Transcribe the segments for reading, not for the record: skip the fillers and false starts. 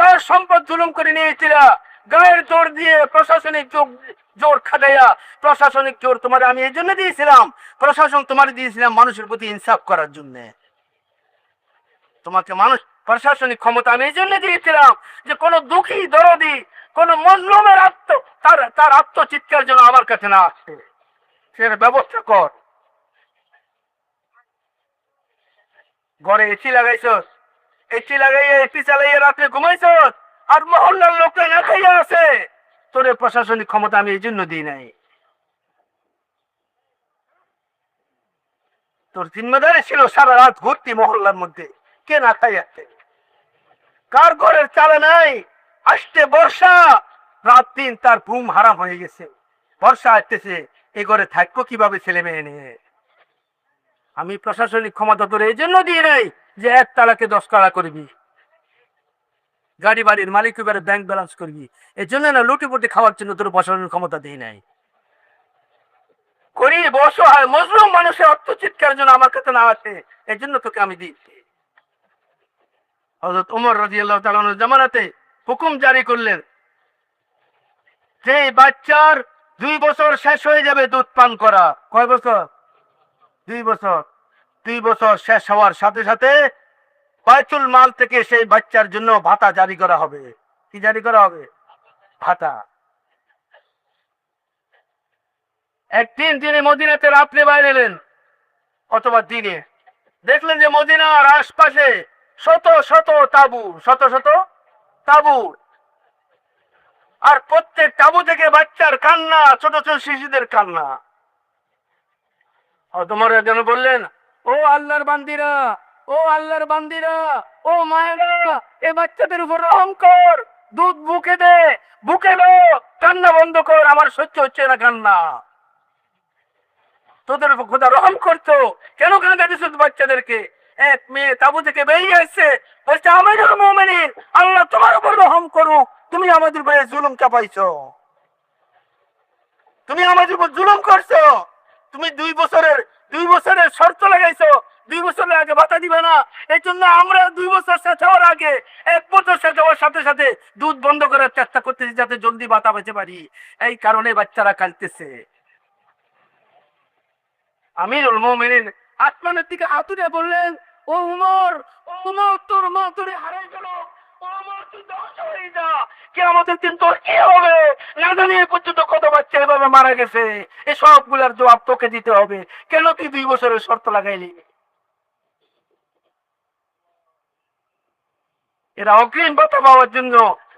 কার সম্পদ জুলুম করে নিয়েছিল? গায়ের জোর দিয়ে, প্রশাসনিক জোর খাটাইয়া। প্রশাসনিক জোর তোমার আমি এই জন্য দিয়েছিলাম, প্রশাসন তোমার দিয়েছিলাম মানুষের প্রতি ইনসাফ করার জন্য। তোমাকে মানুষ প্রশাসনিক ক্ষমতা আমি এই জন্য দিয়েছিলাম যে কোন দুঃখী দরদি, কোন মজলুমের তার আত্মচিৎকার যেন আমার কাছে না আসে, সেটা ব্যবস্থা কর। ঘরে এসি লাগাইছস, এসি লাগাইয়া এসি চালাইয়া রাত্রে ঘুমাইছস, আর মহল্লার লোকরা না খাইয়া আছে। তোরে প্রশাসনিক ক্ষমতা আমি এই জন্য দিই নাই। তোর জিম্মেদারি ছিল সারা রাত ঘুরতি মহল্লার মধ্যে, কে না খাই আছে, কার ঘরের চালে নাই। আসতে বর্ষা, রাত দিন তার ঘুম হারাম হয়ে গেছে। বর্ষা আসতেছে, এই ঘরে থাকবো কিভাবে ছেলে মেয়ে নিয়ে? আমি প্রশাসনিক ক্ষমতা তোর এই জন্য দিয়ে নাই যে 1 তালাকে 10 তালা করবি, গাড়ি বাড়ির মালিক এবারে ব্যাংক ব্যালেন্স করবি। এই জন্য না লুটিপুটি খাওয়ার জন্য তোর প্রশাসনিক ক্ষমতা দিই নাই। গরিব অসহায় মজলুম মানুষের আত্মচিৎকার জন্য আমার কাছে না আছে, এই জন্য তোকে আমি দিচ্ছি। হযরত ওমর রাদিয়াল্লাহু তাআলা আনহু জামানাতে হুকুম জারি করলেন যে বাচ্চার 2 বছর শেষ হয়ে যাবে দুধ পান করা। কয় বছর? 2 বছর। 2 বছর শেষ হওয়ার সাথে সাথে বাইতুল মাল থেকে সেই বাচ্চার জন্য ভাতা জারি করা হবে। কি জারি করা হবে? ভাতা। একদিন তিনি মদিনাতে রাত্রে বাইরে এলেন, অথবা দিনে, দেখলেন যে মদিনার আশপাশে শত শত তাবু, শত শত তাবু, আর প্রত্যেক তাবু থেকে বাচ্চার কান্না, ছোট ছোট শিশুদের কান্না। তোমার যেন বললেন, ও আল্লাহর বান্দিরা, ও আল্লাহর বান্দিরা, ও মায়েরা, এ বাচ্চাদের উপর রহম কর, দুধ বুকে দে, বুকে লো, কান্না বন্ধ কর, আমার সহ্য হচ্ছে না কান্না। তোদের উপর খোদা রহম করতো, কেন কাঁদা দিস বাচ্চাদেরকে? এক মেয়ে তাবু থেকে বেরিয়ে আসছে, বলছে আমিরুল মুমিনিন, আল্লাহ তোমার উপর রহম করুক, তুমি আমাদের উপরে জুলুম চাপাইছো, তুমি আমাদের উপর জুলুম করছো, তুমি 2 বছরের শর্ত লাগাইছো, 2 বছরের আগে ভাতা দিবে না। এই জন্য আমরা 2 বছর শেষ হওয়ার আগে 1 বছর শেষ হওয়ার সাথে সাথে দুধ বন্ধ করার চেষ্টা করতেছি, যাতে জলদি ভাতা পেতে পারি। এই কারণে বাচ্চারা কাঁদতেছে। আমিরুল মুমিনিন আসমানের দিকে হাতুড়ে বললেন, ও উমর, ও উমর, তোর মা তোরে হারাই গেল, ও উমর তুই ধ্বংস হয়ে যা, কিয়ামতের দিন তোর কি হবে? না জানি এ পর্যন্ত কত বাচ্চা এভাবে মারা গেছে, এই সবগুলার জবাব তোকে দিতে হবে। কেন তুই 2 বছরের শর্ত লাগাইলি? এরা অগ্রিম ভাতা পাওয়ার জন্য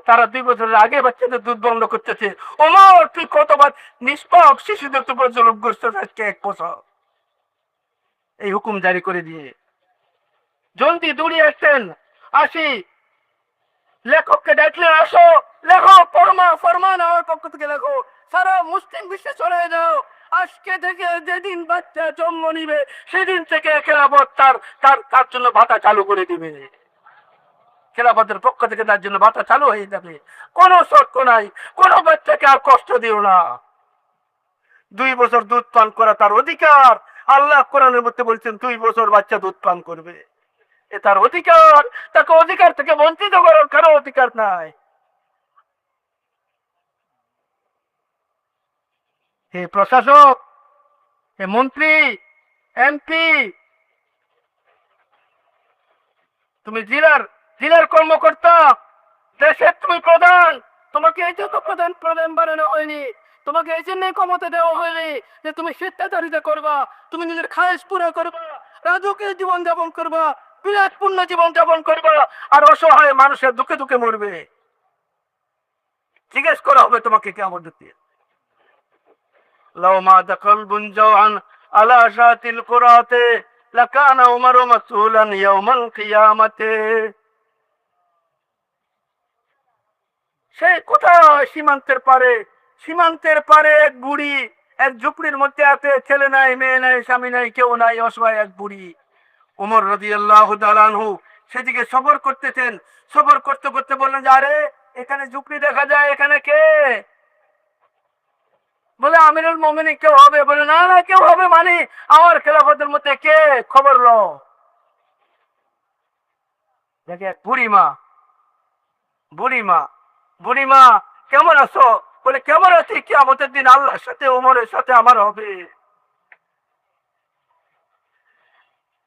তারা 2 বছরের আগে বাচ্চাদের দুধ বন্ধ করতেছে। ওমর তুই কতবার নিষ্পাপ শিশুদের উপর জুলুম করছিস আজকে 1 বছর। এই হুকুম জারি করে দিয়ে জলদি দৌড়ে আসছেন। আসি, লেখককে ডাকলেন, আসো লেখক, ফরমান আমার পক্ষ থেকে লেখো, সারা মুসলিম বিশ্বে চলে যাও, আজকে থেকে যেদিন বাচ্চা জন্ম নিবে সেদিন থেকে খেলাফত তার জন্য ভাতা চালু করে দিবে। খেলাফতের পক্ষ থেকে তার জন্য ভাতা চালু হয়ে যাবে, কোনো শর্ত নাই, কোনো বাচ্চাকে আর কষ্ট দিও না। 2 বছর দুধ পান করা তার অধিকার। আল্লাহ কোরআনের মধ্যে বলছেন 2 বছর বাচ্চা দুধ পান করবে, এ তার অধিকার। তাকে অধিকার থেকে বঞ্চিত করার কারো অধিকার নাই। হে প্রশাসক, হে মন্ত্রী, এমপি, তুমি জেলার কর্মকর্তা, দেশের তুমি প্রধান, তোমাকে এই জন্য প্রধান বানানো হয়নি, তোমাকে এই জন্যই ক্ষমতা দেওয়া হয়নি যে তুমি স্বেচ্ছাচারিতা করবা, তুমি নিজের খায়েশ পুরো করবা, রাজকীয় জীবন যাপন করবা, বিলাসপূর্ণ জীবন যাপন করবা, আর অসহায় মানুষের দুঃখে দুঃখে মরবে। জিজ্ঞেস করা হবে তোমাকে কিয়ামত দিতে, লাউ মা দাখাল বুনজাওয়ান আলা শাতিল কুরাতে লাকানা উমারু মাসউলান ইয়াউমাল কিয়ামাতে। সেই কোথায় সীমান্তের পারে এক বুড়ি, এক ঝুপড়ির মধ্যে আছে, ছেলে নাই, মেয়ে নাই, স্বামী নাই, কেউ নাই, অসহায় এক বুড়ি। ওমর রাদিয়াল্লাহু তাআলা আনহু সেদিকে সফর করতেছেন, সফর করতে করতে বললেন যে আরে এখানে ঝুপড়ি দেখা যায়, এখানে কে? বলে আমিরুল মুমিনিন কেউ হবে। বলে না না, কেউ হবে মানে আমার খেলাফতের মধ্যে কে? খবর লো। দেখে এক বুড়ি মা বুড়িমা, বুড়িমা কেমন আছো? বলে কেমন আছি, কিয়ামতের দিন আল্লাহর সাথে ওমরের সাথে আমার হবে।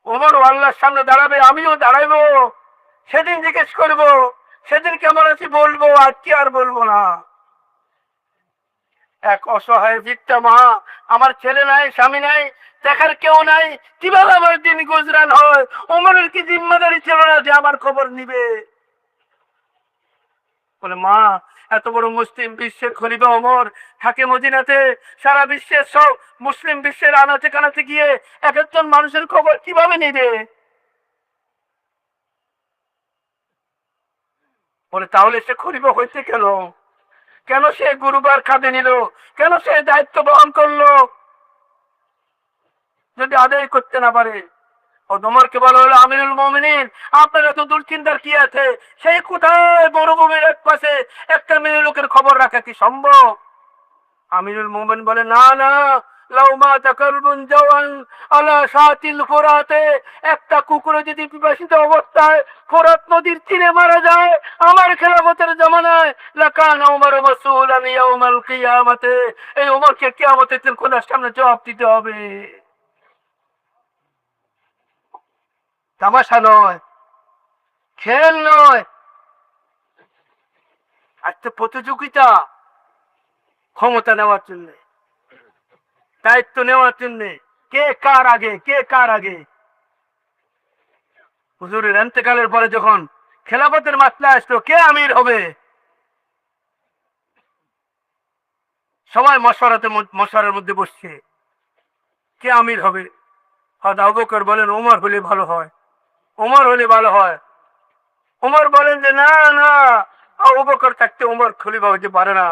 ওমরও আল্লাহর সামনে দাঁড়াবে, আমিও দাঁড়াইবো। সেদিন জিজ্ঞেস করবো, সেদিন কেমন আছি বলবো, আর কি আর বলবো না। এক অসহায় ভিক্ষা মা, আমার ছেলে নাই, স্বামী নাই, দেখার কেউ নাই, কিভাবে আমার দিন গুজরান হয়? ওমরের কি জিম্মাদারি ছিল না যে আমার খবর নিবে? বলে মা, এত বড় মুসলিম বিশ্বের খলিফা ওমর থাকে মদিনাতে, সারা বিশ্বের সব মুসলিম বিশ্বের আনাচে কানাচে গিয়ে এক একজন মানুষের খবর কিভাবে নিবে? বলে তাহলে সে খলিফা হইতে কেন? কেন সে গুরুবার কাঁধে নিল? কেন সে দায়িত্ব বহন করলো যদি আদায় করতে না পারে? ও তোমারকে বলা হলো আমিরুল মুমিনিন, আপনার এত দুশ্চিন্তার কি আছে? সেই কোথায় মরুভূমির এক পাশে একটা মেয়ে লোকের খবর রাখা কি সম্ভব? আমিরুল মুমিন বলে না না, লাউমা তাকারবুন জাওয়ান আলা শাতিল ফোরাতে, একটা কুকুর যদি পিপাসিত অবস্থায় ফোরাত নদীর তীরে মারা যায় আমার খেলাফতের জামানায়, লাকান ওমর মাসউলান ইয়াউমাল কিয়ামাতে, এই ওমরকে কিয়ামতের দিন খোদার সামনে জবাব দিতে হবে। তামাশা নয়, খেল নয়, একটা প্রতিযোগিতা, ক্ষমতা নেওয়ার জন্য, দায়িত্ব নেওয়ার জন্য। কে কার আগে, কে কার আগে। হুজুরের এন্তেকালের পরে যখন খেলাফতের মাসলা আসলো কে আমির হবে, সবাই মশওয়ারার মধ্যে বসছে কে আমির হবে। হযরত আবু বকর বলেন ওমর হলে ভালো হয়, ওমর হলে ভালো হয়। ওমর বলেন যে না না, আবু বকর থাকতে ওমর খলিফা হতে পারে না।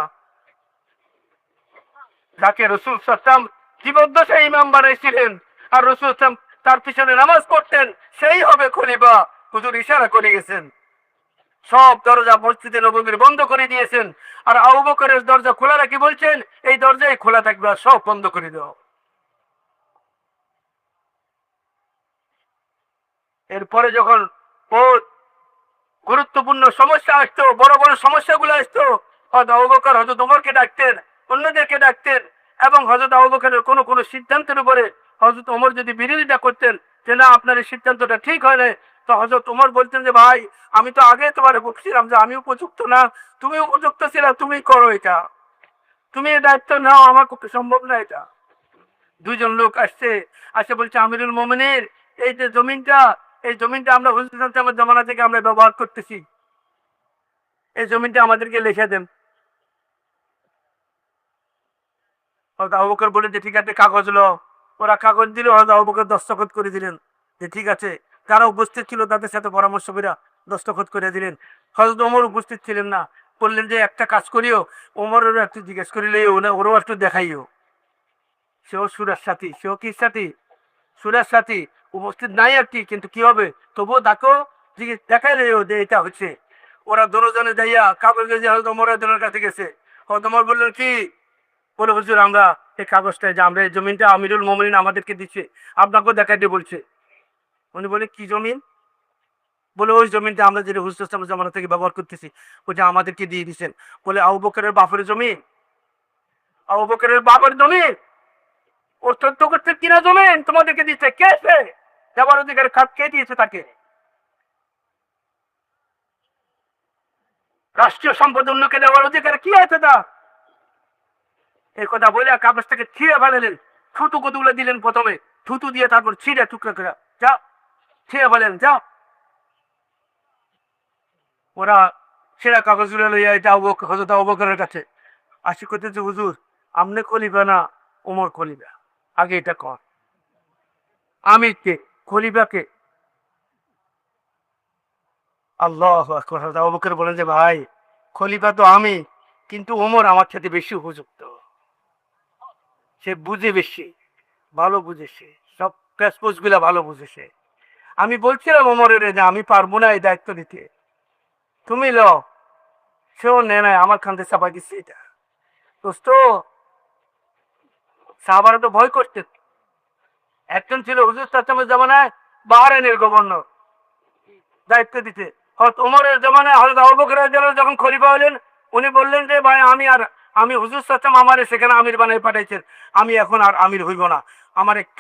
যাকে রাসূল সাল্লাল্লাহু আলাইহি ওয়াসাল্লাম জীবদ্দশায় ইমাম বানাইছিলেন আর রাসূল সাল্লাল্লাহু আলাইহি ওয়াসাল্লাম তার পিছনে নামাজ পড়তেন, সেই হবে খলিফা। হুজুর ইশারা করে গেছেন। সব দরজা মসজিদে নববীর বন্ধ করে দিয়েছেন, আর আবু বকরের দরজা খোলা রাখি বলছেন এই দরজাই খোলা থাকবে, আর সব বন্ধ করে দাও। এরপরে যখন বহুত গুরুত্বপূর্ণ সমস্যা আসতো, বড় বড় সমস্যাগুলো আসতো, হযরত আবু বকর হযরত ওমরকে ডাকতেন, অন্যদেরকে ডাকতেন, এবং হযরত আবু বকরের কোনো কোনো সিদ্ধান্তের উপরে হযরত ওমর যদি বিরোধিতা করতেন যে না আপনার এই সিদ্ধান্তটা ঠিক হয় না, তো হযরত ওমর বলতেন যে ভাই আমি তো আগে তোমার বলছিলাম যে আমি উপযুক্ত না, তুমি উপযুক্ত ছিল, তুমি করো এটা, তুমি এই দায়িত্ব নাও, আমার পক্ষে সম্ভব না এটা। দুইজন লোক আসছে, আসে বলছে আমিরুল মোমিনের এই যে জমিনটা, এই জমিনটা আমরা হুজুর আমার জমানা থেকে আমরা ব্যবহার করতেছি, এই জমিনটা আমাদেরকে লিখে দেন। হযরত আবু বকর বলে যে ঠিক আছে কাগজ লো। ওরা কাগজ দিল, হযরত আবু বকর দস্তখত করে দিলেন যে ঠিক আছে। যারা উপস্থিত ছিল তাদের সাথে পরামর্শ করে দস্তখত করে দিলেন। হযরত ওমর উপস্থিত ছিলেন না, বললেন যে একটা কাজ করিও, ওমরেরও একটু জিজ্ঞেস করিলে ওরও একটু দেখাইও। সেও সুরের সাথী, সেও কি সাথী, সুরের সাথী, উপস্থিত নাই আর কি, কিন্তু কি হবে তবুও দেখো দেখাই রেও যে এটা হচ্ছে। ওরা দুজনে যাইয়া কাগজ দিয়ে হয়তো ওমরের কাছে গেছে। হয়তো ওমর বললেন কি, বলে হুজুর আমরা এই কাগজটা যে আমরা এই জমিনটা আমিরুল মোমিনিন আমাদেরকে দিচ্ছে, আপনাকেও দেখাইতে বলছে। উনি বলে কি জমিন? বলে ওই জমিনটা আমরা যেটা হুজুর ইসলামের জামানা থেকে ব্যবহার করতেছি, ওইটা আমাদেরকে দিয়ে দিচ্ছেন। বলে আবু বকরের বাপের জমি, আবু বকরের বাপের জমি, ওর 14 গোত্রের কিনা জমিন তোমাদেরকে দিচ্ছে, কে সে? দেওয়ার অধিকার খাত কে দিয়েছে তাকে? রাষ্ট্রীয় সম্পদ অন্যকে দেওয়ার অধিকার কি আছে তা? এই কথা বলে কাগজটাকে ছিঁড়ে ফেলেলেন, থুতু কতগুলো দিলেন প্রথমে, থুতু দিয়ে তারপর ছিঁড়ে টুকরা করে যা ছিঁড়ে ফেলেন যা। ওরা সেরা কাগজগুলো লইয়া এটা হযরত আবু বকরের কাছে আসি করতেছে, হুজুর আমনে খলিফা না ওমর খলিফা, আগে এটা কর। আমি কে, খলিফা কে? আল্লাহু আকবার। হযরত আবু বকর বলেন যে ভাই খলিফা তো আমি, কিন্তু ওমর আমার সাথে বেশি উপযুক্ত, সে বুঝে বেশি, ভালো বুঝে, সে সব প্যাসপোজ গুলা ভালো বুঝে সে। আমি বলছিলাম ওমরের যে আমি পারবো না এই দায়িত্ব নিতে, তুমি ল। সেও নেয় নাই, আমার কাঁধে চাপাই দিচ্ছে এটা। দোস্ত, সাহাবারা তো ভয় করতেন। একজন ছিল হুজুর সাল্লাল্লাহু আলাইহি ওয়াসাল্লামের জামানায় বাহরাইনের গভর্নর, দায়িত্ব দিতে হযরত ওমরের জমানায় হযরত আবু বকর রাদিয়াল্লাহু আনহু যখন খলিফা হলেন, উনি বললেন যে ভাই আমি হুজুর সাল্লাল্লাহু আলাইহি আমারে সেখানে আমির বানাই পাঠাইছেন, আমি এখন আর আমির হইব না,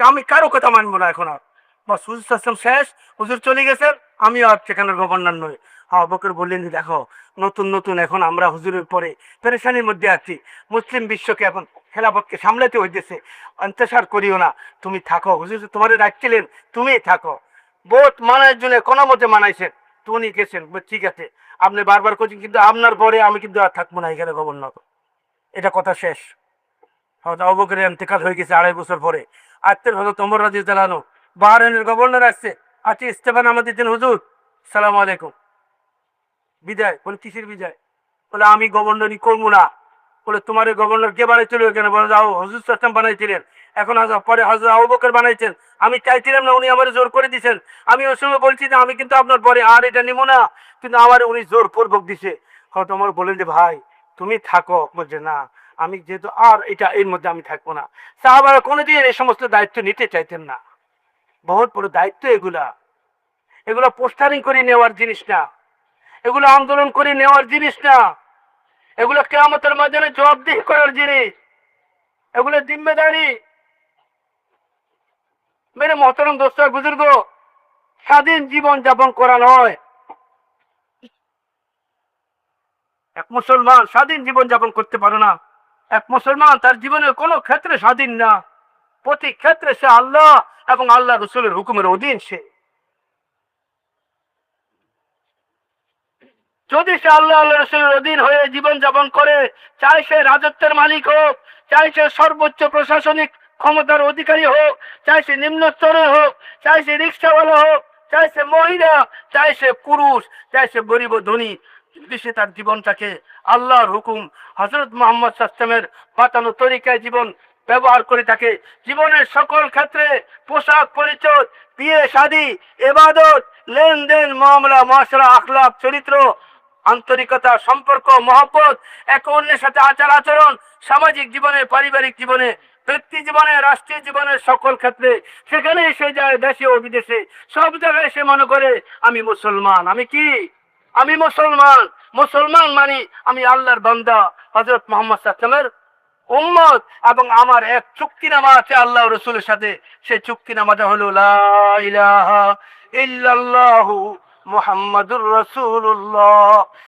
আমি কারো কথা মানবো না এখন আর। বাস হুজুর সাল্লাল্লাহু আলাইহি শেষ, হুজুর চলে গেছেন, আমি আর সেখানের গভর্নর নই। আবু বকর বললেন যে দেখো, নতুন নতুন এখন আমরা হুজুরের পরে পেরেশানির মধ্যে আছি, মুসলিম বিশ্বকে এখন খেলাফতকে সামলাতে হইতেছে, অন্তঃসার করিও না, তুমি থাকো, হুজুর তোমারে রাখছিলেন, তুমি থাকো। বোধ মানার জন্য কোনো মতে মানাইছেন, তো উনি গেছেন, ঠিক আছে আপনি বারবার করছেন, কিন্তু আপনার পরে আমি কিন্তু আর থাকবো না এখানে গভর্নর। এটা কথা শেষ। হযরত আবু বকরের ইন্তেকাল হয়ে গেছে 2.5 বছর পরে। আজকের হযরত ওমর রাদিয়াল্লাহু আনহু বাহরাইনের গভর্নর আসছে, আজকে ইস্তেফা নামা দিচ্ছেন, হুজুর সালাম আলাইকুম, বিদায়। বলে কিসের বিদায়? বলে আমি গভর্নরই করবো না। বলে তোমার গভর্নর কে বানাইছিল কেন? বলে যাও হুজুর সাল্লাম বানাইছিলেন, এখন পরে হযরত আবু বকর বানাইছেন, আমি চাইছিলাম না, উনি আমার জোর করে দিয়েছেন। আমি ওই সময় বলছি যে আমি কিন্তু আপনার পরে আর এটা নিব না, কিন্তু আমার উনি জোর পূর্বক দিছে। হয়তো আমার বলেন যে ভাই তুমি থাকো, বলছে না আমি যেহেতু আর এটা এর মধ্যে আমি থাকবো না। সাহাবারা কোনোদিন এই সমস্ত দায়িত্ব নিতে চাইতেন না। বহুত বড় দায়িত্ব এগুলা, এগুলা পোস্টারিং করে নেওয়ার জিনিস না, এগুলো আন্দোলন করে নেওয়ার জিনিস না, এগুলো কিয়ামতের ময়দানে জবাবদিহি করার জিনিস, এগুলো জিম্মেদারি। মেরে মহতরম দোস্ত বুজুর্গ, স্বাধীন জীবন যাপন করা নয়। এক মুসলমান স্বাধীন জীবন যাপন করতে পারে না। এক মুসলমান তার জীবনের কোনো ক্ষেত্রে স্বাধীন না, প্রতি ক্ষেত্রে সে আল্লাহ এবং আল্লাহ রসুলের হুকুমের অধীন। সে যদি সে আল্লাহ আল্লাহ রসুলের অধীন হয়ে জীবন যাপন করে, চাই সে রাজত্বের মালিক হোক, চাই সে সর্বোচ্চ প্রশাসনিক ক্ষমতার অধিকারী হোক, চাই সে নিম্ন স্তরে হোক, চাই সে রিক্সাওয়ালা হোক, চাই সে মহিলা, চাই সে পুরুষ, চাই সে গরিব ধনী, যদি সে তার জীবনটাকে আল্লাহর হুকুম হযরত মুহাম্মদ সাল্লাল্লাহু আলাইহি ওয়াসাল্লামের বাতানো তরিকায় জীবন ব্যবহার করে থাকে, জীবনের সকল ক্ষেত্রে পোশাক পরিচয়, বিয়ে শাদী, ইবাদত, লেনদেন, মামলা, মুআশারা, আখলাক, চরিত্র, আন্তরিকতা, সম্পর্ক, মহব্বত, একে অন্যের সাথে আচার আচরণ, সামাজিক জীবনে, পারিবারিক জীবনে, ব্যক্তি জীবনে, রাষ্ট্রীয় জীবনের সকল ক্ষেত্রে, সেখানে সে যায়, দেশে ও বিদেশে, সব জায়গায় সে মনে করে আমি মুসলমান। আমি কি? আমি মুসলমান। মুসলমান মানে আমি আল্লাহর বান্দা, হযরত মুহাম্মদ সাল্লাল্লাহু আলাইহি ওয়াসাল্লামের উম্মত, এবং আমার এক চুক্তিনামা আছে আল্লাহ রসুলের সাথে। সেই চুক্তিনামাটা হলো লা ইলাহা ইল্লাল্লাহু মুহাম্মাদুর রাসূলুল্লাহ।